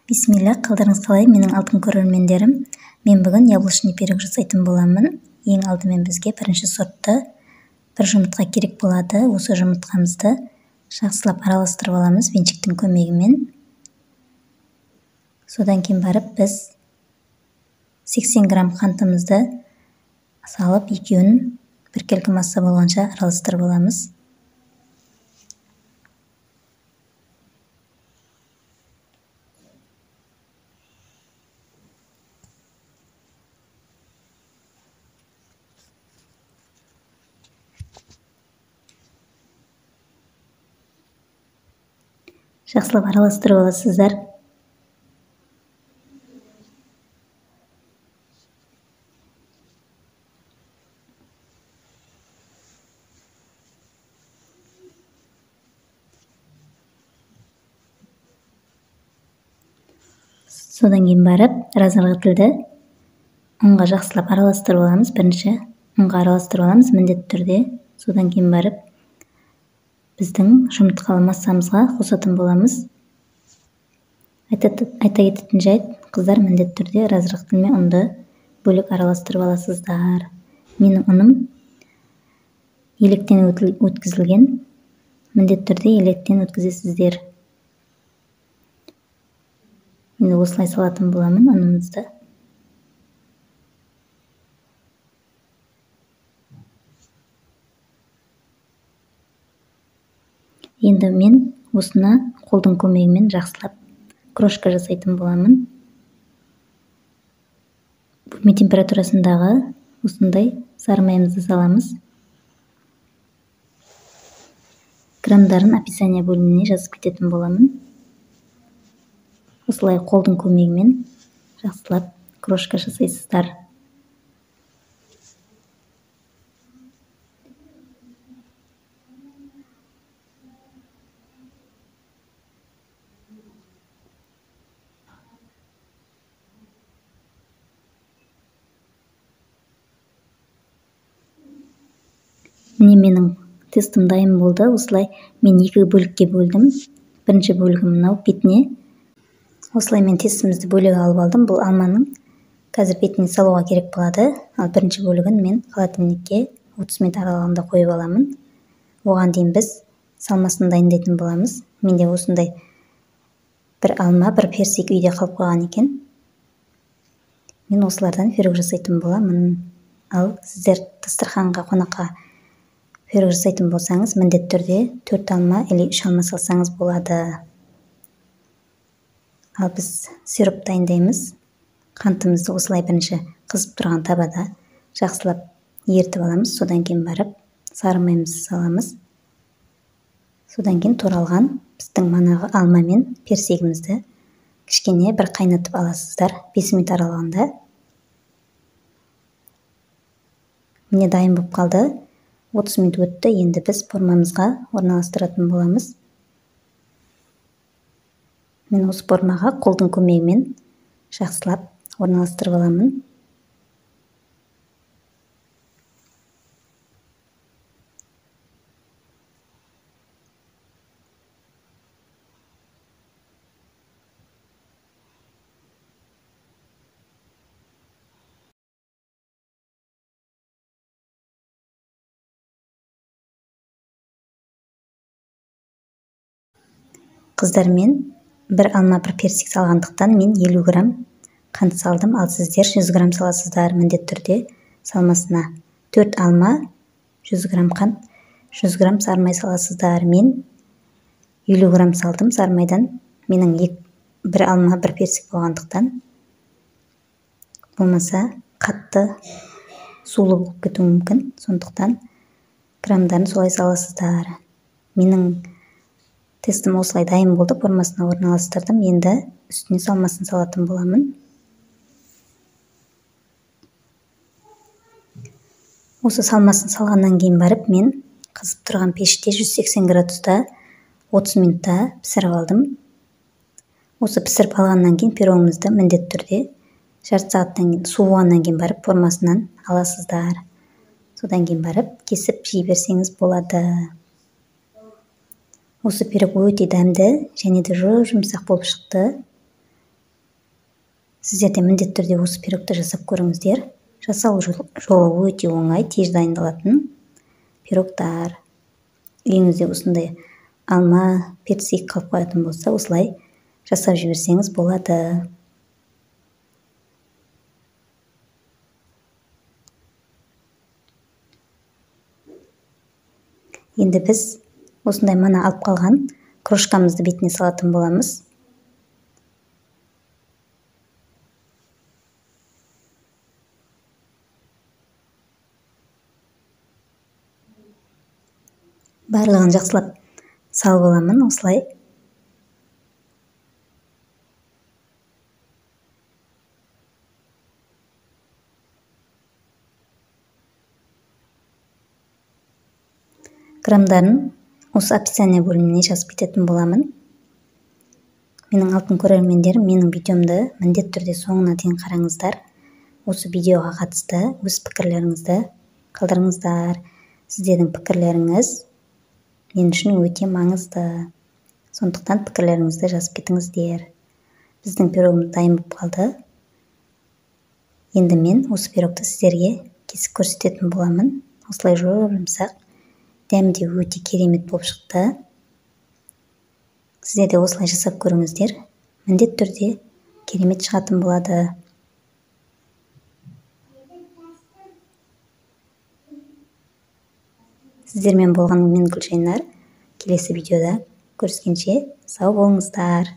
Бисмилля, қалдарыңыз қалай, менің алтын көрермендерім. Мен бүгін яблочный пирог жасайтын боламын. Ең алдымен бізге бірінші сортты бір жұмыртқа керек болады. Осы жұмыртқамызды жақсылап араластырып аламыз венчиктің көмегімен. Содан кейін барып біз 80 грамм қантымызды салып, екеуін біркелкі масса болғанша араластырып аламыз. Жақсылап араластырып аласыздар. Содан кейін барып, разырғытылды ұнға жақсылап араластырып аламыз. Бірінші ұнға араластырып аламыз міндетті түрде. Содан кейін барып, біздің жұмыртқалы массамызға қосатын боламыз. Айта кететін жайт, қыздар міндетті түрде разырғытыл мен ұнды бөлек араластырып аласыздар. Менің ұным електен өткізілген. Міндетті түрде електен өткізесіздер. Енді осылай салатын боламын ұнымызды. Енді мен осыны қолдың көмегімен жақсылап крошка жасайтын боламын. Бөлме температурасындағы осындай сары майымызды саламыз. Граммдарын описание бөліміне жазып кететін боламын. Осылай қолдың көмегімен жақсылап крошка жасайсыздар. Міне менің тестім дайын болды. Осылай мен екі бөлікке бөлдім. Бірінші бөлігі мынау бетіне. Осылай мен тестімізді бөлігі алып алдым. Бұл алманың қазір бетіне салуға керек болады. Ал бірінші бөлігін мен холодильникке 30 минут аралығында қойып аламын. Оған дейін біз салмасын дайындайтын боламыз. Менде осындай бір алма, бір персик үйде қалып қойған екен. Мен осылардан пирог жасайтын боламын. Ал сіздер дастарханға, қонаққа пирог жасайтын болсаңыз, міндетті түрде 4 алма или 3 алма салсаңыз болады. Ал біз сироп дайындаймыз. Қантымызды осылай бірінші қызып тұрған табада жақсылап ертіп аламыз. Содан кейін барып сары майымызды саламыз. Содан кейін туралған біздің манағы алма мен персигімізді кішкене бір қайнатып аласыздар 5 минут аралығында. Міне дайын болып қалды. 30 минут өтті. Енді біз формамызға орналастыратын боламыз. Мен осы формаға қолдың көмегімен жақсылап орналастырып аламын. Қыздар, мен бір алма, бір персик салғандықтан мен 50 грамм қант салдым. Ал сіздер 100 грамм саласыздар міндетті түрде салмасына. 4 алма, 100 грамм қант, 100 грамм сары май саласыздар. Мен 50 грамм салдым сары майдан. Менің бір алма, бір персик болғандықтан. Болмаса қатты сулы болып кетуі мүмкін. Сондықтан граммдарын солай саласыздар. Менің тестім осылай дайын болды. Формасына орналастырдым. Енді үстіне салмасын салатын боламын. Осы салмасын салғаннан кейін барып, мен қызып тұрған пеште 180 градуста 30 минутта пісіріп алдым. Осы пісіріп алғаннан кейін пирогымызды міндетті түрде жарты сағаттан кейін суығаннан кейін барып формасынан аласыздар. Содан кейін барып кесіп жей берсеңіз болады. Осы пирог өте дәмді және де жұмсақ болып шықты. Сіздер де міндетті түрде осы пирогты жасап көріңіздер. Жасау жолы өте оңай, тез дайындалатын пирогтар. Үйіңізде осындай алма, персик қалып қоятын болса, осылай жасап жіберсеңіз болады. Енді біз осындай мана алып қалған крошкамызды бетіне салатын боламыз. Барлығын жақсылап салып аламын, осылай. Грамдарын осы описание бөліміне жазып кететін боламын. Менің алтын көрермендерім, менің видеомды міндетті түрде соңына дейін қараңыздар. Осы видеоға қатысты өз пікірлеріңізді қалдырыңыздар. Сіздердің пікірлеріңіз мен үшін өте маңызды. Сондықтан пікірлеріңізді жазып кетіңіздер. Біздің пирогымыз дайын болып қалды. Енді мен осы пирогты сіздерге кесіп көрсететін боламын. Осылай жұмсақ, дәмі де өте керемет болып шықты. Сіздер де осылай жасап көріңіздер. Міндетті түрде керемет шығатын болады. Сіздермен болған мен Гүлжайнар. Келесі видеода көріскенше сау болыңыздар.